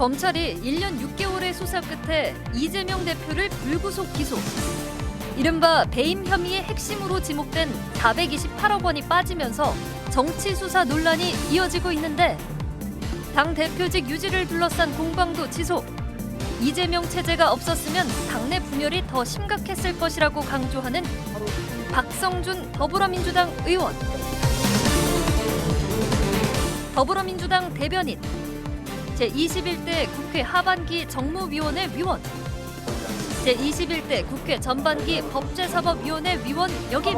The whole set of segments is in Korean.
검찰이 1년 6개월의 수사 끝에 이재명 대표를 불구속 기소. 이른바 배임 혐의의 핵심으로 지목된 428억 원이 빠지면서 정치 수사 논란이 이어지고 있는데 당 대표직 유지를 둘러싼 공방도 지속. 이재명 체제가 없었으면 당내 분열이 더 심각했을 것이라고 강조하는 박성준 더불어민주당 의원. 더불어민주당 대변인. 제21대 국회 하반기 정무위원회 위원. 제21대 국회 전반기 법제사법위원회 위원 역임.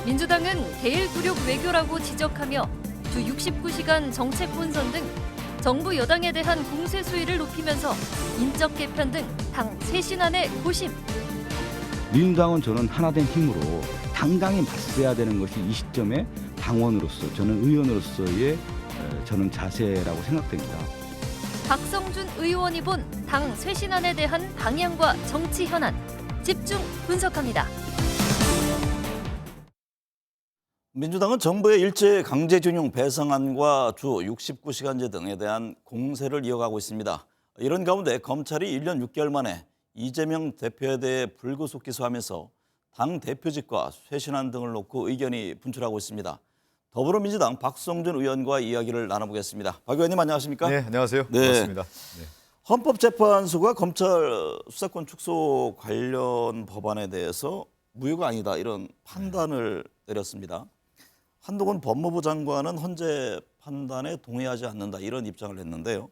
민주당은 대일구력 외교라고 지적하며 주 69시간 정책 혼선 등 정부 여당에 대한 공세 수위를 높이면서 인적 개편 등 당 쇄신안에 고심. 민주당은 저는 하나된 힘으로 당당히 맞서야 되는 것이 이 시점에 당원으로서 저는 의원으로서의 저는 자세라고 생각됩니다. 박성준 의원이 본 당 쇄신안에 대한 방향과 정치 현안 집중 분석합니다. 민주당은 정부의 일제 강제징용 배상안과 주 69시간제 등에 대한 공세를 이어가고 있습니다. 이런 가운데 검찰이 1년 6개월 만에 이재명 대표에 대해 불구속 기소하면서 당 대표직과 쇄신안 등을 놓고 의견이 분출하고 있습니다. 더불어민주당 박성준 의원과 이야기를 나눠보겠습니다. 박 의원님 안녕하십니까? 네, 안녕하세요. 네. 반갑습니다. 네. 헌법재판소가 검찰 수사권 축소 관련 법안에 대해서 무효가 아니다 이런 판단을 내렸습니다. 한동훈 법무부 장관은 헌재 판단에 동의하지 않는다 이런 입장을 냈는데요.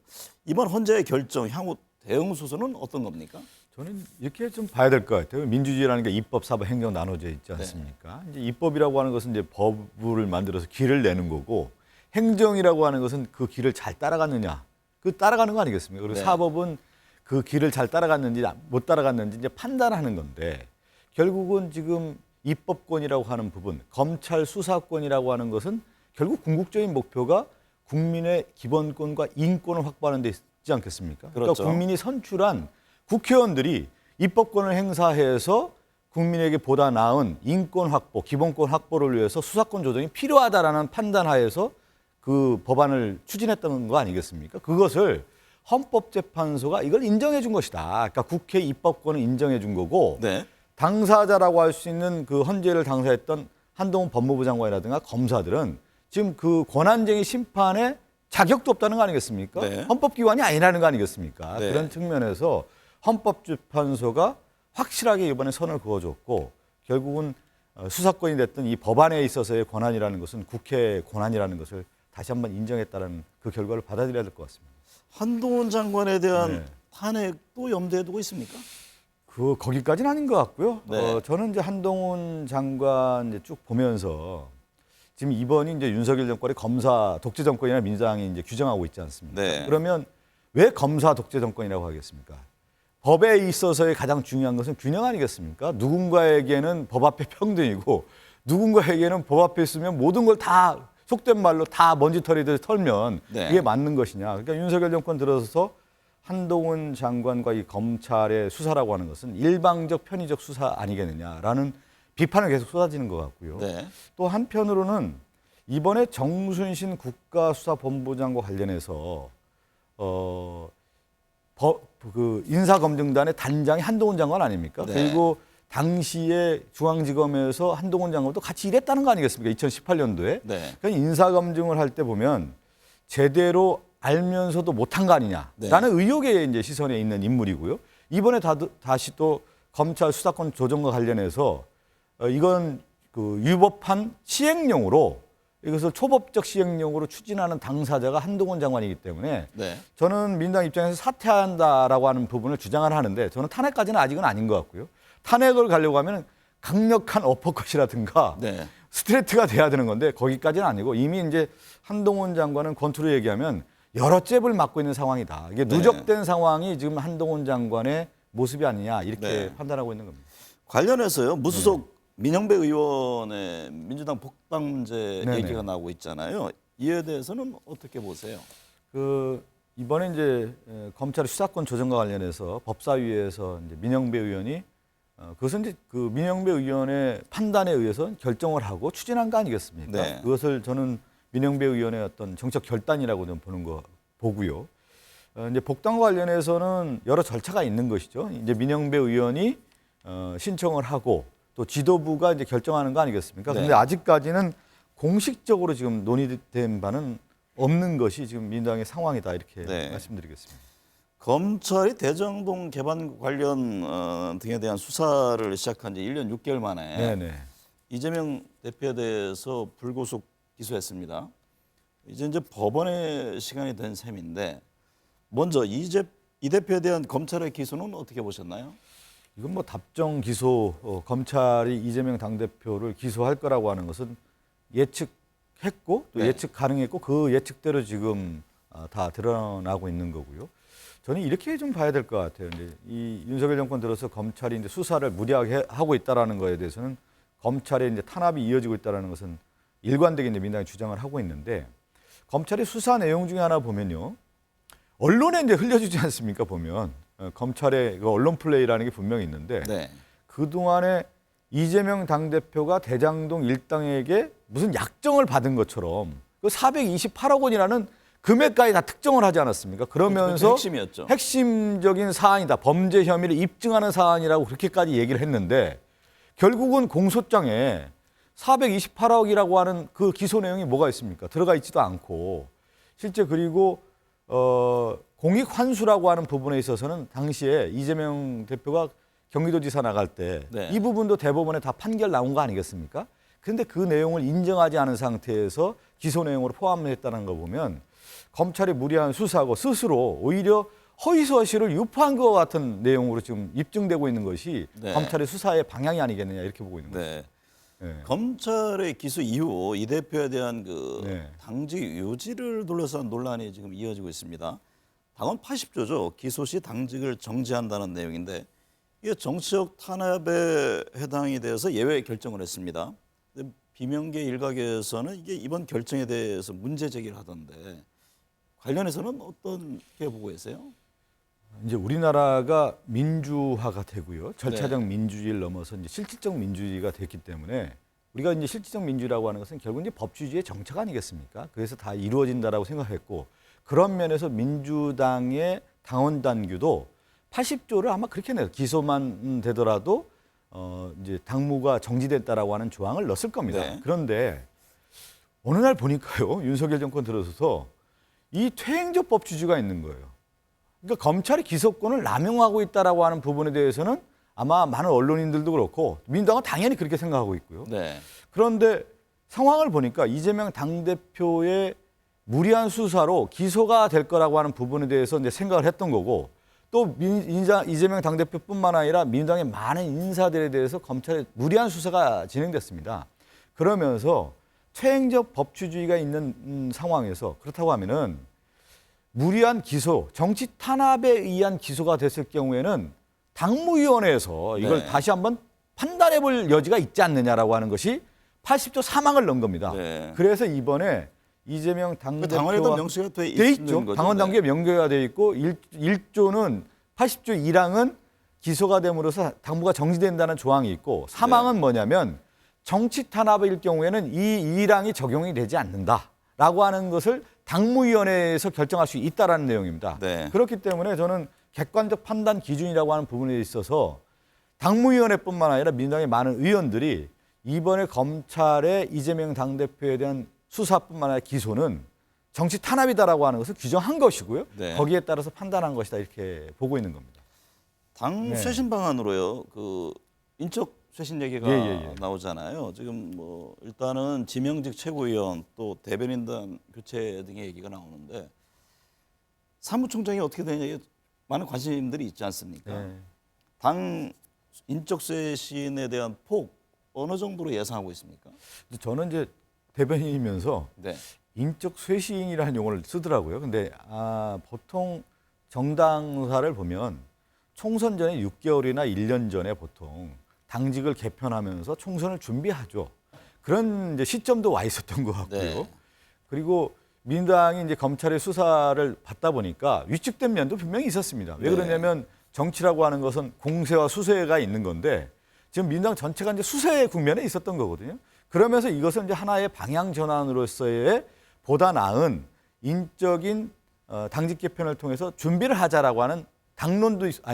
이번 헌재의 결정 향후 대응 수순은 어떤 겁니까? 저는 이렇게 좀 봐야 될 것 같아요. 민주주의라는 게 입법, 사법, 행정 나눠져 있지 않습니까? 이제 입법이라고 하는 것은 이제 법을 만들어서 길을 내는 거고, 행정이라고 하는 것은 그 길을 잘 따라갔느냐, 그 따라가는 거 아니겠습니까? 그리고 네. 사법은 그 길을 잘 따라갔는지 못 따라갔는지 이제 판단하는 건데, 결국은 지금 입법권이라고 하는 부분, 검찰 수사권이라고 하는 것은 결국 궁극적인 목표가 국민의 기본권과 인권을 확보하는 데 있지 않겠습니까? 그렇죠. 그러니까 국민이 선출한 국회의원들이 입법권을 행사해서 국민에게 보다 나은 인권 확보, 기본권 확보를 위해서 수사권 조정이 필요하다라는 판단하에서 그 법안을 추진했던 거 아니겠습니까? 그것을 헌법재판소가 이걸 인정해 준 것이다. 그러니까 국회 입법권을 인정해 준 거고 네. 당사자라고 할 수 있는 그 헌재를 당사했던 한동훈 법무부 장관이라든가 검사들은 지금 그 권한쟁의 심판에 자격도 없다는 거 아니겠습니까? 네. 헌법기관이 아니라는 거 아니겠습니까? 네. 그런 측면에서 헌법재판소가 확실하게 이번에 선을 그어줬고 결국은 수사권이 됐던 이 법안에 있어서의 권한이라는 것은 국회의 권한이라는 것을 다시 한번 인정했다는 그 결과를 받아들여야 될 것 같습니다. 한동훈 장관에 대한 네. 탄핵도 염두에 두고 있습니까? 거기까지는 아닌 것 같고요. 네. 저는 이제 한동훈 장관 이제 쭉 보면서 지금 이번이 이제 윤석열 정권의 검사 독재 정권이나 민주당이 이제 규정하고 있지 않습니까? 네. 그러면 왜 검사 독재 정권이라고 하겠습니까? 법에 있어서의 가장 중요한 것은 균형 아니겠습니까? 누군가에게는 법 앞에 평등이고 누군가에게는 법 앞에 있으면 모든 걸 다 속된 말로 다 먼지털이듯 털면 네. 이게 맞는 것이냐. 그러니까 윤석열 정권 들어서서 한동훈 장관과 이 검찰의 수사라고 하는 것은 일방적 편의적 수사 아니겠느냐라는 비판을 계속 쏟아지는 것 같고요. 네. 또 한편으로는 이번에 정순신 국가수사본부장과 관련해서 그 인사검증단의 단장이 한동훈 장관 아닙니까? 네. 그리고 당시에 중앙지검에서 한동훈 장관도 같이 일했다는 거 아니겠습니까? 2018년도에. 네. 그러니까 인사검증을 할 때 보면 제대로 알면서도 못한 거 아니냐라는 네. 의혹의 이제 시선에 있는 인물이고요. 이번에 다시 또 검찰 수사권 조정과 관련해서 이건 그 위법한 시행령으로 이것을 초법적 시행령으로 추진하는 당사자가 한동훈 장관이기 때문에 네. 저는 민주당 입장에서 사퇴한다라고 하는 부분을 주장을 하는데 저는 탄핵까지는 아직은 아닌 것 같고요. 탄핵을 가려고 하면 강력한 어퍼컷이라든가 네. 스트레이트가 돼야 되는 건데 거기까지는 아니고 이미 이제 한동훈 장관은 권투로 얘기하면 여러 잽을 맞고 있는 상황이다. 이게 네. 누적된 상황이 지금 한동훈 장관의 모습이 아니냐 이렇게 네. 판단하고 있는 겁니다. 관련해서요. 무소속 민영배 의원의 민주당 복당제 네네. 얘기가 나오고 있잖아요. 이에 대해서는 어떻게 보세요? 이번에 이제 검찰 수사권 조정과 관련해서 법사위에서 이제 민영배 의원이 그것은 이제 그 민영배 의원의 판단에 의해서 결정을 하고 추진한 거 아니겠습니까? 네. 그것을 저는 민영배 의원의 어떤 정책 결단이라고 좀 보는 거 보고요. 이제 복당과 관련해서는 여러 절차가 있는 것이죠. 이제 민영배 의원이 신청을 하고 또 지도부가 이제 결정하는 거 아니겠습니까? 네. 근데 아직까지는 공식적으로 지금 논의된 바는 없는 것이 지금 민주당의 상황이다 이렇게 네. 말씀드리겠습니다. 검찰이 대장동 개발 관련 등에 대한 수사를 시작한 지 1년 6개월 만에 네네. 이재명 대표에 대해서 불구속 기소했습니다. 이제 법원의 시간이 된 셈인데 먼저 이 대표에 대한 검찰의 기소는 어떻게 보셨나요? 이건 뭐 답정 기소 검찰이 이재명 당대표를 기소할 거라고 하는 것은 예측했고 또 네. 예측 가능했고 그 예측대로 지금 다 드러나고 있는 거고요. 저는 이렇게 좀 봐야 될 것 같아요. 이제 이 윤석열 정권 들어서 검찰이 이제 수사를 무리하게 하고 있다라는 거에 대해서는 검찰의 이제 탄압이 이어지고 있다라는 것은 일관되게 이제 민당이 주장을 하고 있는데 검찰의 수사 내용 중에 하나 보면요. 언론에 이제 흘려주지 않습니까? 보면 검찰의 그 언론 플레이라는 게 분명히 있는데 네. 그동안에 이재명 당대표가 대장동 일당에게 무슨 약정을 받은 것처럼 그 428억 원이라는 금액까지 다 특정을 하지 않았습니까? 그러면서 핵심이었죠. 핵심적인 사안이다. 범죄 혐의를 입증하는 사안이라고 그렇게까지 얘기를 했는데 결국은 공소장에 428억이라고 하는 그 기소 내용이 뭐가 있습니까? 들어가 있지도 않고 실제 그리고 공익 환수라고 하는 부분에 있어서는 당시에 이재명 대표가 경기도지사 나갈 때 이 네. 부분도 대법원에 다 판결 나온 거 아니겠습니까? 그런데 그 내용을 인정하지 않은 상태에서 기소 내용으로 포함했다는 거 보면 검찰이 무리한 수사하고 스스로 오히려 허위사실을 유포한 것 같은 내용으로 지금 입증되고 있는 것이 네. 검찰의 수사의 방향이 아니겠느냐 이렇게 보고 있는 거죠. 네. 네. 검찰의 기소 이후 이 대표에 대한 그 네. 당직 유지를 둘러싼 논란이 지금 이어지고 있습니다. 당헌 80조죠. 기소 시 당직을 정지한다는 내용인데 이게 정치적 탄압에 해당이 돼서 예외 결정을 했습니다. 근데 비명계 일각에서는 이게 이번 결정에 대해서 문제 제기를 하던데 관련해서는 어떻게 보고 계세요? 이제 우리나라가 민주화가 되고요. 절차적 네. 민주주의를 넘어서 이제 실질적 민주주의가 됐기 때문에 우리가 이제 실질적 민주라고 하는 것은 결국 이제 법치주의의 정착 아니겠습니까? 그래서 다 이루어진다라고 생각했고 그런 면에서 민주당의 당원 단규도 80조를 아마 그렇게 내요. 기소만 되더라도 이제 당무가 정지됐다라고 하는 조항을 넣었을 겁니다. 네. 그런데 어느 날 보니까요. 윤석열 정권 들어서서 이 퇴행적 법치주의가 있는 거예요. 그러니까 검찰이 기소권을 남용하고 있다라고 하는 부분에 대해서는 아마 많은 언론인들도 그렇고 민주당은 당연히 그렇게 생각하고 있고요. 네. 그런데 상황을 보니까 이재명 당대표의 무리한 수사로 기소가 될 거라고 하는 부분에 대해서 이제 생각을 했던 거고 또 이재명 당대표뿐만 아니라 민주당의 많은 인사들에 대해서 검찰의 무리한 수사가 진행됐습니다. 그러면서 퇴행적 법치주의가 있는 상황에서 그렇다고 하면은 무리한 기소, 정치 탄압에 의한 기소가 됐을 경우에는 당무위원회에서 이걸 네. 다시 한번 판단해 볼 여지가 있지 않느냐라고 하는 것이 80조 사망을 넣은 겁니다. 네. 그래서 이번에 이재명 그 당대표가 당원에도 명시가 돼 있죠. 있는 거죠. 당원 네. 단계에 명기가 돼 있고 1조는 80조 1항은 기소가 됨으로써 당무가 정지된다는 조항이 있고 사망은 뭐냐면 정치 탄압일 경우에는 이 1항이 적용이 되지 않는다라고 하는 것을 당무위원회에서 결정할 수 있다라는 내용입니다. 네. 그렇기 때문에 저는 객관적 판단 기준이라고 하는 부분에 있어서 당무위원회뿐만 아니라 민주당의 많은 의원들이 이번에 검찰의 이재명 당대표에 대한 수사뿐만 아니라 기소는 정치 탄압이다라고 하는 것을 규정한 것이고요. 네. 거기에 따라서 판단한 것이다 이렇게 보고 있는 겁니다. 당 네. 쇄신 방안으로요. 그 인적 쇄신 얘기가 예. 나오잖아요. 지금 뭐 일단은 지명직 최고위원 또 대변인단 교체 등의 얘기가 나오는데 사무총장이 어떻게 되냐 많은 관심들이 있지 않습니까? 네. 당 인적 쇄신에 대한 폭 어느 정도로 예상하고 있습니까? 저는 이제 대변인이면서 네. 인적 쇄신이라는 용어를 쓰더라고요. 근데 보통 정당사를 보면 총선 전에 6개월이나 1년 전에 보통 당직을 개편하면서 총선을 준비하죠. 그런 이제 시점도 와 있었던 것 같고요. 네. 그리고 민주당이 이제 검찰의 수사를 받다 보니까 위축된 면도 분명히 있었습니다. 왜 네. 그러냐면 정치라고 하는 것은 공세와 수세가 있는 건데 지금 민주당 전체가 이제 수세의 국면에 있었던 거거든요. 그러면서 이것은 이제 하나의 방향 전환으로서의 보다 나은 인적인 당직 개편을 통해서 준비를 하자라고 하는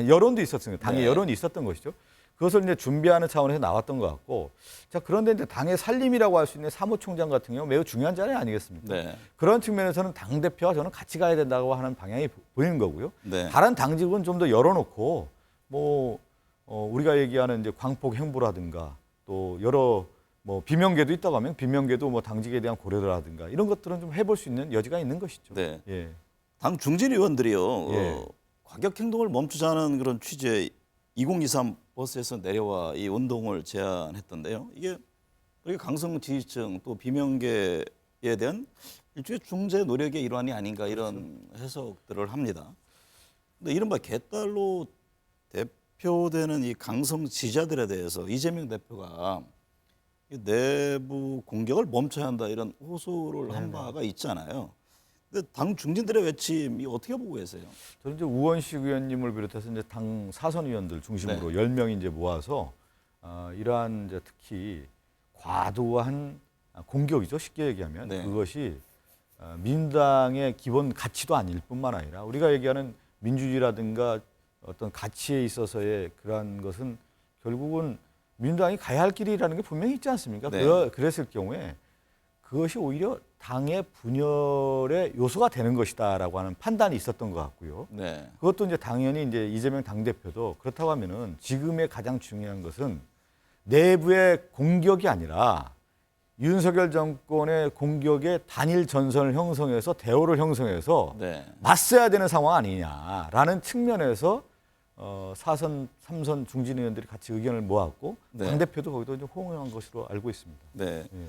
여론도 있었습니다. 당의 네. 여론이 있었던 것이죠. 그것을 이제 준비하는 차원에서 나왔던 것 같고, 자 그런데 이제 당의 살림이라고 할 수 있는 사무총장 같은 경우 매우 중요한 자리 아니겠습니까? 네. 그런 측면에서는 당 대표와 저는 같이 가야 된다고 하는 방향이 보이는 거고요. 네. 다른 당직은 좀 더 열어놓고 우리가 얘기하는 이제 광폭 행보라든가 또 여러 비명계도 있다고 하면 비명계도 당직에 대한 고려라든가 이런 것들은 좀 해볼 수 있는 여지가 있는 것이죠. 네. 예. 당 중진 의원들이요. 예. 과격 행동을 멈추자는 그런 취지의 2023 버스에서 내려와 이 운동을 제안했던데요. 이게 강성 지지층 또 비명계에 대한 일종의 중재 노력의 일환이 아닌가 이런 해석들을 합니다. 근데 이른바 개딸로 대표되는 이 강성 지지자들에 대해서 이재명 대표가 이 내부 공격을 멈춰야 한다 이런 호소를 한 바가 있잖아요. 근데 당 중진들의 외침이 어떻게 보고 계세요? 저는 이제 우원식 의원님을 비롯해서 이제 당 사선 의원들 중심으로 10명이 이제 모아서 이러한 이제 특히 과도한 공격이죠. 쉽게 얘기하면 네. 그것이 민주당의 기본 가치도 아닐 뿐만 아니라 우리가 얘기하는 민주주의라든가 어떤 가치에 있어서의 그러한 것은 결국은 민주당이 가야 할 길이라는 게 분명히 있지 않습니까? 네. 그랬을 경우에 그것이 오히려 당의 분열의 요소가 되는 것이다라고 하는 판단이 있었던 것 같고요. 네. 그것도 이제 당연히 이제 이재명 당대표도 그렇다고 하면은 지금의 가장 중요한 것은 내부의 공격이 아니라 윤석열 정권의 공격의 단일 전선을 형성해서 대오를 형성해서 네. 맞서야 되는 상황 아니냐라는 측면에서 사선, 삼선 중진 의원들이 같이 의견을 모았고 네. 당대표도 거기도 이제 호응한 것으로 알고 있습니다. 네. 예.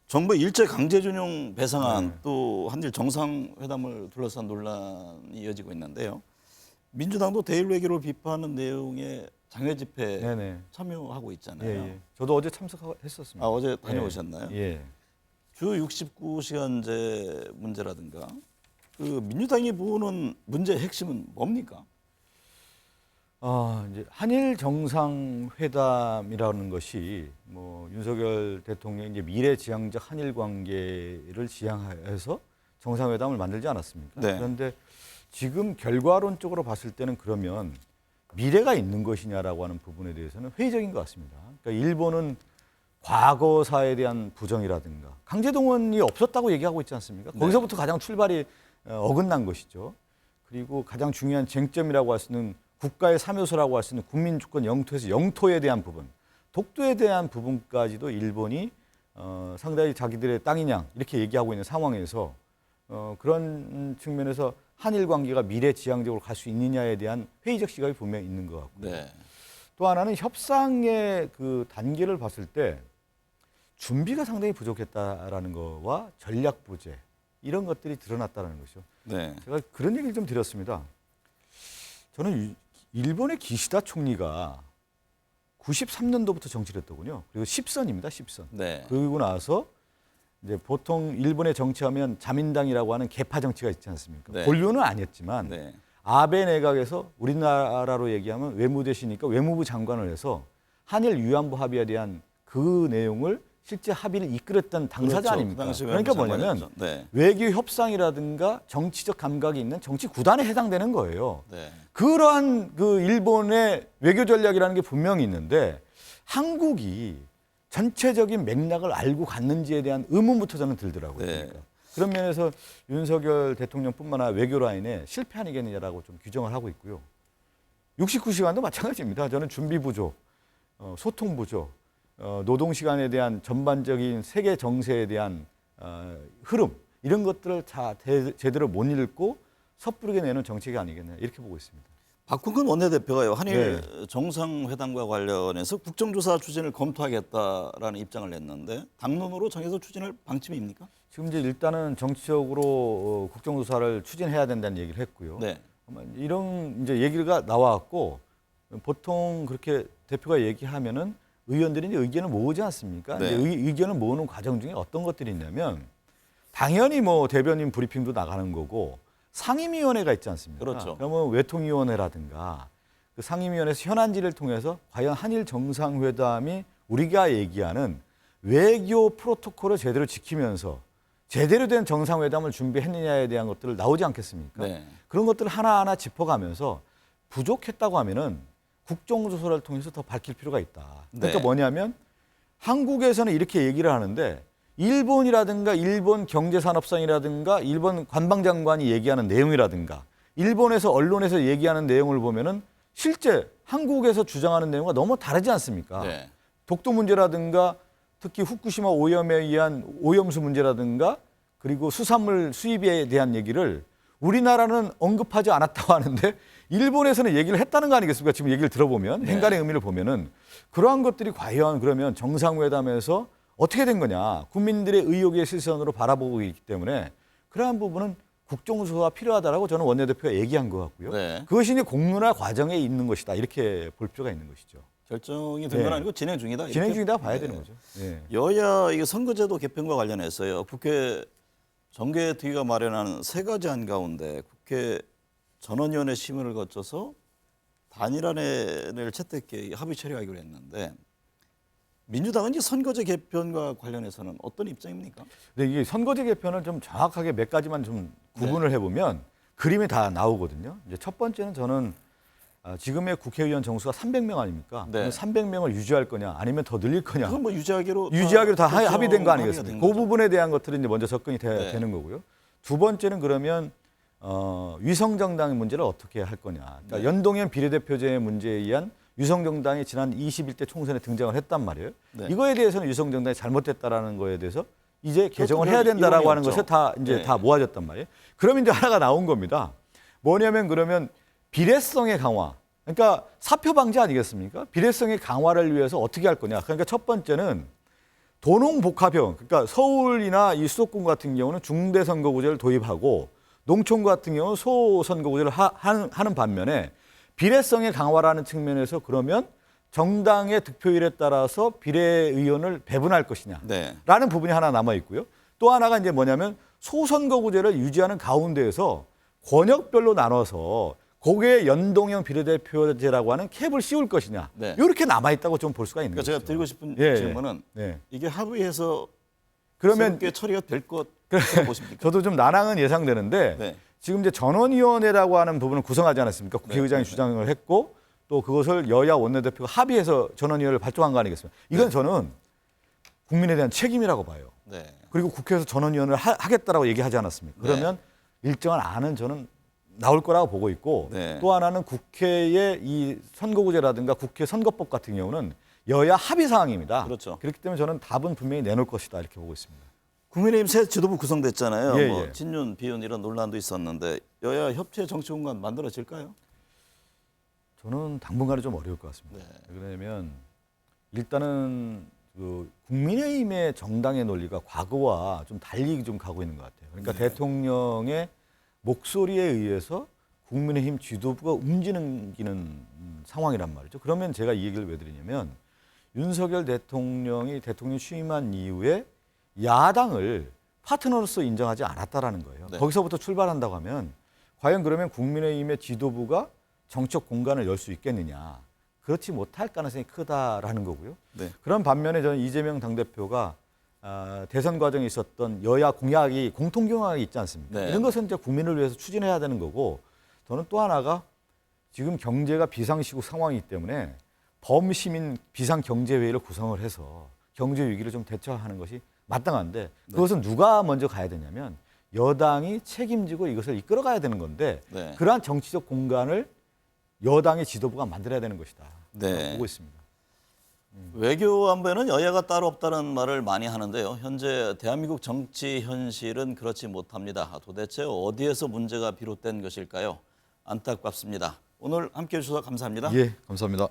정부 일제 강제준용 배상안 네. 또 한일 정상회담을 둘러싼 논란이 이어지고 있는데요. 민주당도 대일 외교를 비판하는 내용의 장외 집회 네네. 참여하고 있잖아요. 예, 예. 저도 어제 참석했었습니다. 아, 어제 다녀오셨나요? 예. 주 69시간제 문제라든가 그 민주당이 보는 문제의 핵심은 뭡니까? 이제 한일 정상회담이라는 것이 윤석열 대통령이 이제 미래지향적 한일 관계를 지향해서 정상회담을 만들지 않았습니까? 네. 그런데 지금 결과론적으로 봤을 때는 그러면 미래가 있는 것이냐라고 하는 부분에 대해서는 회의적인 것 같습니다. 그러니까 일본은 과거사에 대한 부정이라든가 강제동원이 없었다고 얘기하고 있지 않습니까? 네. 거기서부터 가장 출발이 어긋난 것이죠. 그리고 가장 중요한 쟁점이라고 할 수 있는 국가의 3요소라고 할 수 있는 국민주권 영토에서 영토에 대한 부분, 독도에 대한 부분까지도 일본이 상당히 자기들의 땅이냐 이렇게 얘기하고 있는 상황에서 그런 측면에서 한일 관계가 미래지향적으로 갈 수 있느냐에 대한 회의적 시각이 분명히 있는 것 같고요. 네. 또 하나는 협상의 그 단계를 봤을 때 준비가 상당히 부족했다라는 거와 전략 부재 이런 것들이 드러났다는 것이죠. 네. 제가 그런 얘기를 좀 드렸습니다. 저는 일본의 기시다 총리가 93년도부터 정치를 했더군요. 그리고 10선입니다. 10선. 네. 그러고 나서 이제 보통 일본의 정치하면 자민당이라고 하는 개파 정치가 있지 않습니까? 네. 본류는 아니었지만 네. 아베 내각에서 우리나라로 얘기하면 외무대시니까 외무부 장관을 해서 한일 위안부 합의에 대한 그 내용을 실제 합의를 이끌었던 당사자 그렇죠. 아닙니까? 그 당시 그러니까 외무부 뭐냐면 장관이었죠. 네. 외교 협상이라든가 정치적 감각이 있는 정치 구단에 해당되는 거예요. 네. 그러한 그 일본의 외교 전략이라는 게 분명히 있는데 한국이 전체적인 맥락을 알고 갔는지에 대한 의문부터 저는 들더라고요. 네. 그러니까. 그런 면에서 윤석열 대통령뿐만 아니라 외교 라인에 실패 아니겠느냐라고 좀 규정을 하고 있고요. 69시간도 마찬가지입니다. 저는 준비 부족, 소통 부족, 노동 시간에 대한 전반적인 세계 정세에 대한 흐름 이런 것들을 제대로 못 읽고 섣부르게 내는 정책이 아니겠냐 이렇게 보고 있습니다. 박홍근 원내대표가요. 한일 네. 정상회담과 관련해서 국정조사 추진을 검토하겠다라는 입장을 냈는데 당론으로 정해서 추진할 방침입니까? 지금 이제 일단은 정치적으로 국정조사를 추진해야 된다는 얘기를 했고요. 네. 이런 이제 얘기가 나왔고 보통 그렇게 대표가 얘기하면은 의원들이 이제 의견을 모으지 않습니까? 네. 이제 의견을 모으는 과정 중에 어떤 것들이 있냐면 당연히 대변인 브리핑도 나가는 거고 상임위원회가 있지 않습니까? 그렇죠. 그러면 외통위원회라든가 그 상임위원회에서 현안지를 통해서 과연 한일 정상회담이 우리가 얘기하는 외교 프로토콜을 제대로 지키면서 제대로 된 정상회담을 준비했느냐에 대한 것들을 나오지 않겠습니까? 네. 그런 것들을 하나하나 짚어가면서 부족했다고 하면은 국정조사를 통해서 더 밝힐 필요가 있다. 그러니까 네. 뭐냐면 한국에서는 이렇게 얘기를 하는데 일본이라든가 일본 경제산업상이라든가 일본 관방장관이 얘기하는 내용이라든가 일본에서 언론에서 얘기하는 내용을 보면은 실제 한국에서 주장하는 내용과 너무 다르지 않습니까? 네. 독도 문제라든가 특히 후쿠시마 오염에 의한 오염수 문제라든가 그리고 수산물 수입에 대한 얘기를 우리나라는 언급하지 않았다고 하는데 일본에서는 얘기를 했다는 거 아니겠습니까? 지금 얘기를 들어보면 네. 행간의 의미를 보면은 그러한 것들이 과연 그러면 정상회담에서 어떻게 된 거냐? 국민들의 의혹의 시선으로 바라보고 있기 때문에 그러한 부분은 국정조사가 필요하다라고 저는 원내대표가 얘기한 것 같고요. 네. 그것이 이제 공론화 과정에 있는 것이다. 이렇게 볼 필요가 있는 것이죠. 결정이 된 건 네. 아니고 진행 중이다. 진행 이렇게? 중이다 봐야 네. 되는 거죠. 네. 여야 이게 선거제도 개편과 관련해서요. 국회 정개특위가 마련한 세 가지 안 가운데 국회 전원위원회 심의를 거쳐서 단일안을 채택해 합의 처리하기로 했는데 민주당은 이 선거제 개편과 관련해서는 어떤 입장입니까? 근데 이게 선거제 개편을 좀 정확하게 몇 가지만 좀 구분을 해보면 그림이 다 나오거든요. 이제 첫 번째는 저는 지금의 국회의원 정수가 300명 아닙니까? 네. 300명을 유지할 거냐 아니면 더 늘릴 거냐. 그건 뭐 유지하기로 다 합의된 거 합의가 아니겠습니까? 된 그 거죠. 부분에 대한 것들은 이제 먼저 접근이 네. 되는 거고요. 두 번째는 그러면 위성정당의 문제를 어떻게 할 거냐. 그러니까 네. 연동형 비례대표제의 문제에 의한 위성정당이 지난 21대 총선에 등장을 했단 말이에요. 네. 이거에 대해서는 위성정당이 잘못됐다라는 거에 대해서 이제 개정을 그것도 해야 된다라고 이론이 하는 없죠. 것에 다 이제 네. 다 모아졌단 말이에요. 그럼 이제 하나가 나온 겁니다. 뭐냐면 그러면 비례성의 강화. 그러니까 사표 방지 아니겠습니까? 비례성의 강화를 위해서 어떻게 할 거냐. 그러니까 첫 번째는 도농복합형. 그러니까 서울이나 이 수도권 같은 경우는 중대선거구제를 도입하고 농촌 같은 경우는 소선거구제를 하는 반면에 비례성의 강화라는 측면에서 그러면 정당의 득표율에 따라서 비례의원을 배분할 것이냐. 네. 라는 부분이 하나 남아 있고요. 또 하나가 이제 뭐냐면 소선거구제를 유지하는 가운데에서 권역별로 나눠서 거기에 연동형 비례대표제라고 하는 캡을 씌울 것이냐. 네. 이렇게 남아 있다고 좀 볼 수가 있는 그러니까 거죠. 제가 드리고 싶은 예, 예. 질문은 네. 이게 합의해서 그러면 꽤 처리가 될 것 보십니까? 저도 좀 난항은 예상되는데 네. 지금 이제 전원위원회라고 하는 부분을 구성하지 않았습니까? 국회의장이 네. 주장을 했고 또 그것을 여야 원내대표가 합의해서 전원위원회를 발족한 거 아니겠습니까? 이건 네. 저는 국민에 대한 책임이라고 봐요. 네. 그리고 국회에서 전원위원회를 하겠다라고 얘기하지 않았습니까? 네. 그러면 일정한 안은 저는 나올 거라고 보고 있고 네. 또 하나는 국회의 이 선거구제라든가 국회 선거법 같은 경우는 여야 합의 사항입니다. 그렇죠. 그렇기 때문에 저는 답은 분명히 내놓을 것이다 이렇게 보고 있습니다. 국민의힘 새 지도부 구성됐잖아요. 예, 뭐 예. 친윤, 비윤 이런 논란도 있었는데 여야 협체 정치 공간 만들어질까요? 저는 당분간은 좀 어려울 것 같습니다. 네. 왜냐하면 일단은 그 국민의힘의 정당의 논리가 과거와 좀 달리 좀 가고 있는 것 같아요. 그러니까 네. 대통령의 목소리에 의해서 국민의힘 지도부가 움직이는 상황이란 말이죠. 그러면 제가 이 얘기를 왜 드리냐면 윤석열 대통령이 대통령 취임한 이후에 야당을 파트너로서 인정하지 않았다라는 거예요. 네. 거기서부터 출발한다고 하면 과연 그러면 국민의힘의 지도부가 정책 공간을 열 수 있겠느냐. 그렇지 못할 가능성이 크다라는 거고요. 네. 그런 반면에 저는 이재명 당대표가 대선 과정에 있었던 여야 공약이 공통 경향이 있지 않습니까? 네. 이런 것은 이제 국민을 위해서 추진해야 되는 거고 저는 또 하나가 지금 경제가 비상시국 상황이기 때문에 범시민 비상경제회의를 구성을 해서 경제 위기를 좀 대처하는 것이 마땅한데 그것은 누가 먼저 가야 되냐면 여당이 책임지고 이것을 이끌어가야 되는 건데 네. 그러한 정치적 공간을 여당의 지도부가 만들어야 되는 것이다. 네. 보고 있습니다. 외교 안보에는 여야가 따로 없다는 말을 많이 하는데요. 현재 대한민국 정치 현실은 그렇지 못합니다. 도대체 어디에서 문제가 비롯된 것일까요? 안타깝습니다. 오늘 함께해 주셔서 감사합니다. 예, 감사합니다.